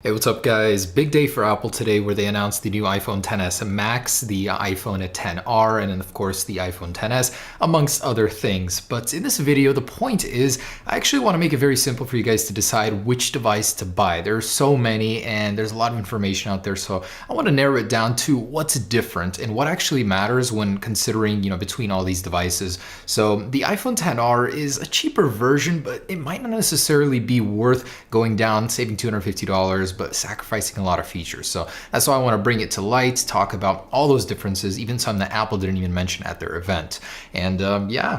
Hey, what's up guys? Big day for Apple today where they announced the new iPhone XS Max, the iPhone XR, and then of course the iPhone XS, amongst other things. But in this video, the point is, I actually want to make it very simple for you guys to decide which device to buy. There are so many and there's a lot of information out there, so I want to narrow it down to what's different and what actually matters when considering, between all these devices. So the iPhone XR is a cheaper version, but it might not necessarily be worth going down, saving $250, but sacrificing a lot of features. So that's why I want to bring it to light, talk about all those differences, even some that Apple didn't even mention at their event. And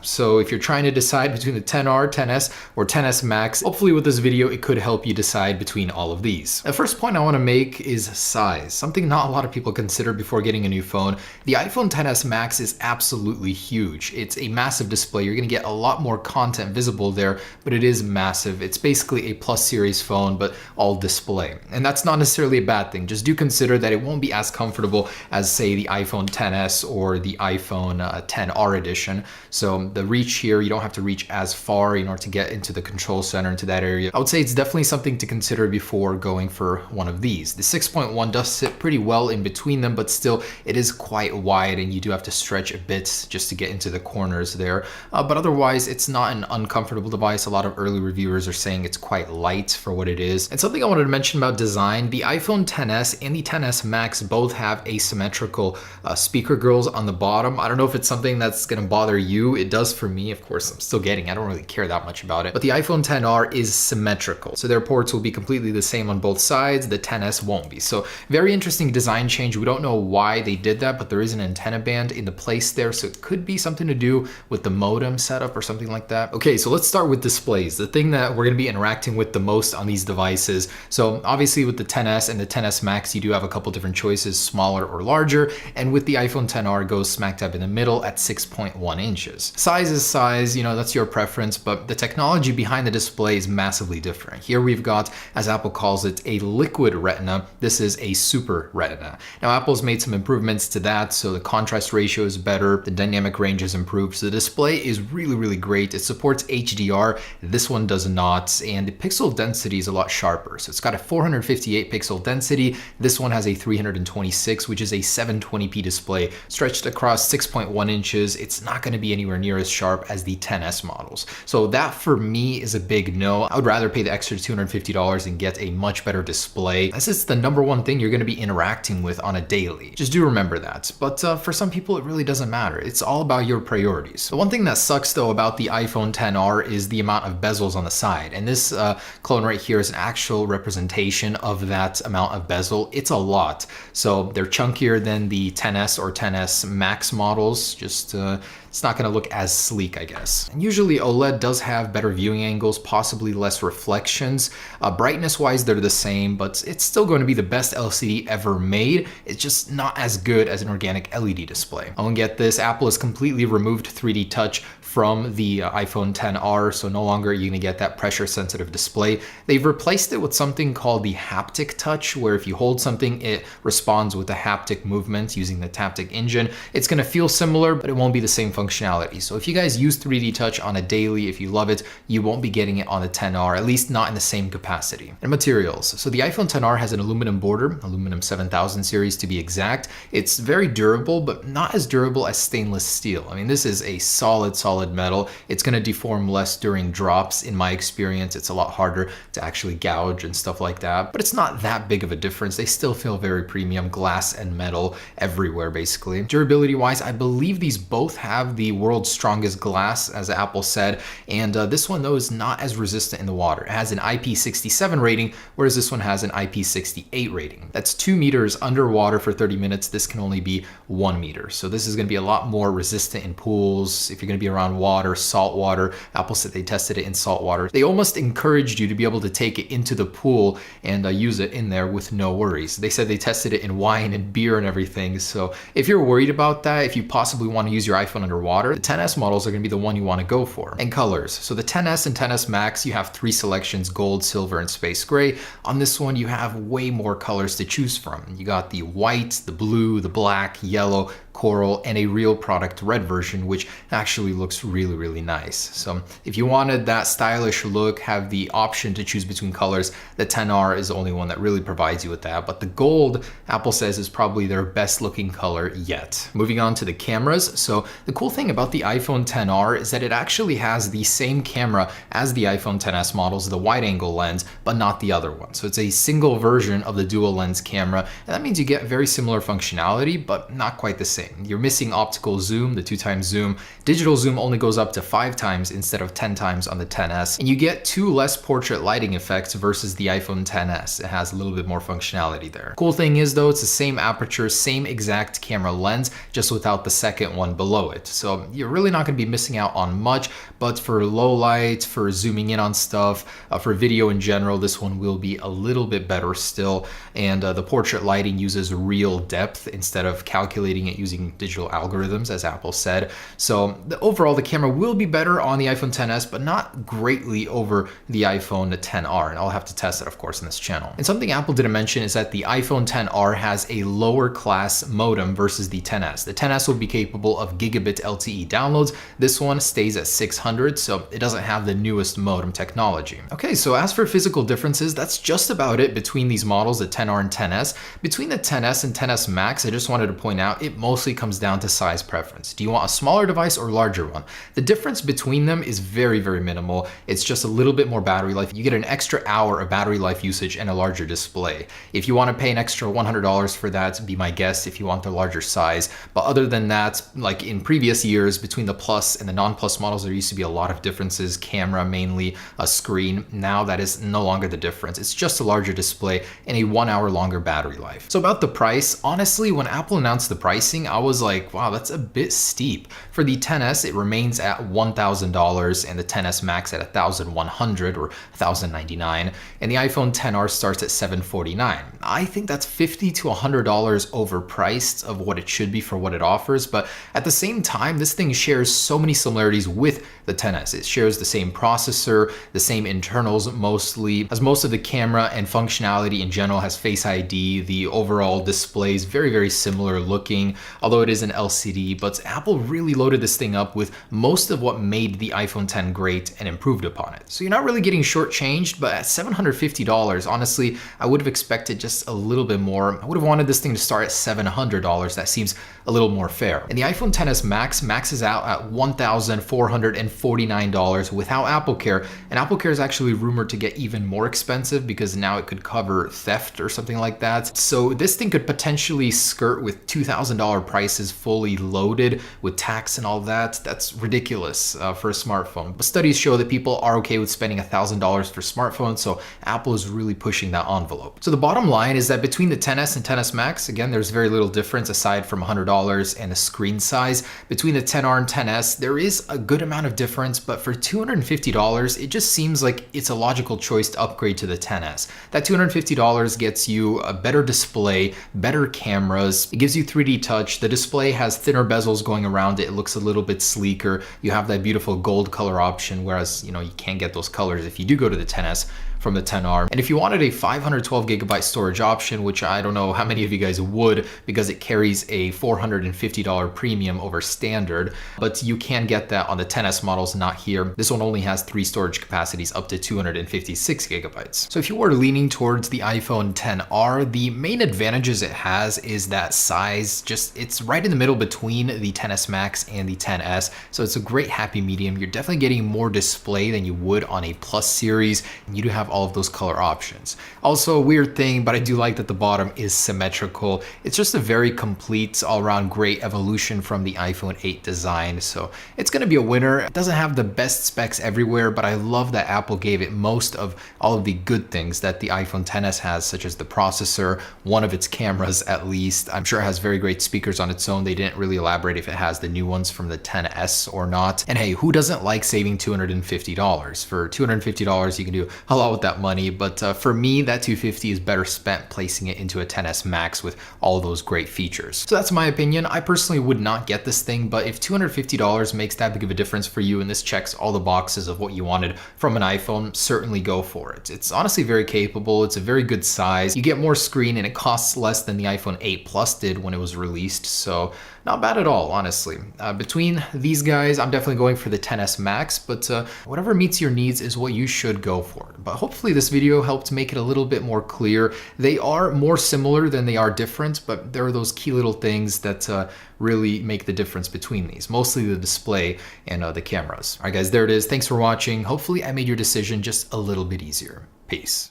so if you're trying to decide between the XR, XS, or XS Max, hopefully with this video, it could help you decide between all of these. The first point I want to make is size, something not a lot of people consider before getting a new phone. The iPhone XS Max is absolutely huge. It's a massive display. You're going to get a lot more content visible there, but it is massive. It's basically a Plus series phone, but all display. And that's not necessarily a bad thing. Just do consider that it won't be as comfortable as, say, the iPhone XS or the iPhone XR edition. So the reach here, you don't have to reach as far in order to get into the control center, into that area. I would say it's definitely something to consider before going for one of these. The 6.1 does sit pretty well in between them, but still it is quite wide and you do have to stretch a bit just to get into the corners there. But otherwise, it's not an uncomfortable device. A lot of early reviewers are saying it's quite light for what it is. And something I wanted to mention about design, the iPhone XS and the XS Max both have asymmetrical speaker grills on the bottom. I don't know if it's something that's going to bother you. It does for me. Of course, I'm still getting it. I don't really care that much about it. But the iPhone XR is symmetrical. So their ports will be completely the same on both sides. The XS won't be. So very interesting design change. We don't know why they did that, but there is an antenna band in the place there. So it could be something to do with the modem setup or something like that. Okay, so let's start with displays. The thing that we're going to be interacting with the most on these devices. So obviously with the XS and the XS Max, you do have a couple different choices, smaller or larger. And with the iPhone XR, it goes smack dab in the middle at 6.1 inches. Size is size, that's your preference, but the technology behind the display is massively different. Here we've got, as Apple calls it, a liquid retina. This is a super retina. Now Apple's made some improvements to that, so the contrast ratio is better, the dynamic range is improved, so the display is really, really great. It supports HDR, this one does not, and the pixel density is a lot sharper. So it's got a 458 pixel density. This one has a 326, which is a 720p display stretched across 6.1 inches. It's not going to be anywhere near as sharp as the XS models. So that for me is a big no. I would rather pay the extra $250 and get a much better display. This is the number one thing you're going to be interacting with on a daily. Just do remember that. But for some people, it really doesn't matter. It's all about your priorities. The one thing that sucks though about the iPhone XR is the amount of bezels on the side. And this clone right here is an actual representation of that amount of bezel. It's a lot. So they're chunkier than the XS or XS Max models. Just it's not going to look as sleek, I guess. And usually OLED does have better viewing angles, possibly less reflections. Brightness wise, they're the same, but it's still going to be the best LCD ever made. It's just not as good as an organic LED display. Oh, and get this, Apple has completely removed 3D touch from the iPhone XR, so no longer are you going to get that pressure sensitive display. They've replaced it with something called the haptic touch, where if you hold something, it responds with a haptic movement using the Taptic engine. It's going to feel similar, but it won't be the same functionality. So if you guys use 3D touch on a daily, if you love it, you won't be getting it on the XR, at least not in the same capacity. And materials. So the iPhone XR has an aluminum border, aluminum 7000 series to be exact. It's very durable, but not as durable as stainless steel. I mean, this is a solid metal. It's going to deform less during drops. In my experience, it's a lot harder to actually gouge and stuff like that, but it's not that big of a difference. They still feel very premium, glass and metal everywhere basically. Durability wise, I believe these both have the world's strongest glass, as Apple said, and this one though is not as resistant in the water. It has an IP67 rating, whereas this one has an IP68 rating. That's 2 meters underwater for 30 minutes. This can only be 1 meter. So this is going to be a lot more resistant in pools. If you're going to be around water, salt water. Apple said they tested it in salt water. They almost encouraged you to be able to take it into the pool and use it in there with no worries. They said they tested it in wine and beer and everything. So if you're worried about that, if you possibly want to use your iPhone underwater, the XS models are going to be the one you want to go for. And colors. So the XS and XS Max, you have 3 selections, gold, silver, and space gray. On this one, you have way more colors to choose from. You got the white, the blue, the black, yellow, coral, and a real product red version, which actually looks really, really nice. So if you wanted that stylish look, have the option to choose between colors, the XR is the only one that really provides you with that. But the gold, Apple says, is probably their best looking color yet. Moving on to the cameras. So the cool thing about the iPhone XR is that it actually has the same camera as the iPhone XS models, the wide angle lens, but not the other one. So it's a single version of the dual lens camera, and that means you get very similar functionality, but not quite the same. You're missing optical zoom, the 2x zoom. Digital zoom only goes up to 5 times instead of 10 times on the XS, and you get 2 less portrait lighting effects versus the iPhone XS. It has a little bit more functionality there. Cool thing is though, it's the same aperture, same exact camera lens, just without the second one below it. So you're really not going to be missing out on much, but for low light, for zooming in on stuff, for video in general, this one will be a little bit better still. And the portrait lighting uses real depth instead of calculating it using digital algorithms, as Apple said. So overall, the camera will be better on the iPhone XS, but not greatly over the iPhone XR. And I'll have to test it, of course, in this channel. And something Apple didn't mention is that the iPhone XR has a lower class modem versus the XS. The XS will be capable of gigabit LTE downloads. This one stays at 600, so it doesn't have the newest modem technology. Okay, so as for physical differences, that's just about it between these models, the XR and XS. Between the XS and XS Max, I just wanted to point out it mostly comes down to size preference. Do you want a smaller device or larger one? The difference between them is very, very minimal. It's just a little bit more battery life. You get an extra hour of battery life usage and a larger display. If you want to pay an extra $100 for that, be my guest if you want the larger size. But other than that, like in previous years, between the Plus and the non-Plus models, there used to be a lot of differences. Camera mainly, a screen. Now that is no longer the difference. It's just a larger display and a 1 hour longer battery life. So about the price, honestly, when Apple announced the pricing, I was like, wow, that's a bit steep. For the XS, it remains at $1,000 and the XS Max at $1,100 or $1,099, and the iPhone XR starts at $749. I think that's $50 to $100 overpriced of what it should be for what it offers, but at the same time, this thing shares so many similarities with the XS. It shares the same processor, the same internals mostly, as most of the camera and functionality in general has Face ID. The overall display is very, very similar looking, although it is an LCD, but Apple really loaded this thing up with most of what made the iPhone X great and improved upon it. So you're not really getting shortchanged, but at $750, honestly, I would have expected just a little bit more. I would have wanted this thing to start at $700. That seems a little more fair. And the iPhone XS Max maxes out at $1,449 without AppleCare, and AppleCare is actually rumored to get even more expensive because now it could cover theft or something like that. So this thing could potentially skirt with $2,000 prices fully loaded with tax and all that. That's ridiculous for a smartphone. But studies show that people are okay with spending $1,000 for smartphones, so Apple is really pushing that envelope. So the bottom line is that between the XS and XS Max, again, there's very little difference aside from $100 and the screen size. Between the XR and XS, there is a good amount of difference, but for $250, it just seems like it's a logical choice to upgrade to the XS. That $250 gets you a better display, better cameras, it gives you 3D touch, the display has thinner bezels going around it, it looks a little bit sleeker, you have that beautiful gold color option, whereas, you know, you can't get those colors if you do go to the XS from the XR. And if you wanted a 512 gigabyte storage option, which I don't know how many of you guys would because it carries a $450 premium over standard, but you can get that on the XS models, not here. This one only has 3 storage capacities up to 256 gigabytes. So if you were leaning towards the iPhone XR, the main advantages it has is that size. Just it's right in the middle between the XS Max and the XS, so it's a great happy medium. You're definitely getting more display than you would on a Plus series. You do have all of those color options. Also a weird thing, but I do like that the bottom is symmetrical. It's just a very complete all-around great evolution from the iPhone 8 design, so it's going to be a winner. It doesn't have the best specs everywhere, but I love that Apple gave it most of all of the good things that the iPhone XS has, such as the processor, one of its cameras at least. I'm sure it has very great speakers on its own. They didn't really elaborate if it has the new ones from the XS or not. And hey, who doesn't like saving $250? For $250, you can do a lot with that money, but for me, that $250 is better spent placing it into a XS Max with all those great features. So that's my opinion. I personally would not get this thing, but if $250 makes that big of a difference for you and this checks all the boxes of what you wanted from an iPhone, certainly go for it. It's honestly very capable. It's a very good size. You get more screen and it costs less than the iPhone 8 Plus did when it was released. So not bad at all, honestly. Between these guys, I'm definitely going for the XS Max, but whatever meets your needs is what you should go for. But hopefully this video helped make it a little bit more clear. They are more similar than they are different, but there are those key little things that really make the difference between these, mostly the display and the cameras. All right, guys, there it is. Thanks for watching. Hopefully I made your decision just a little bit easier. Peace.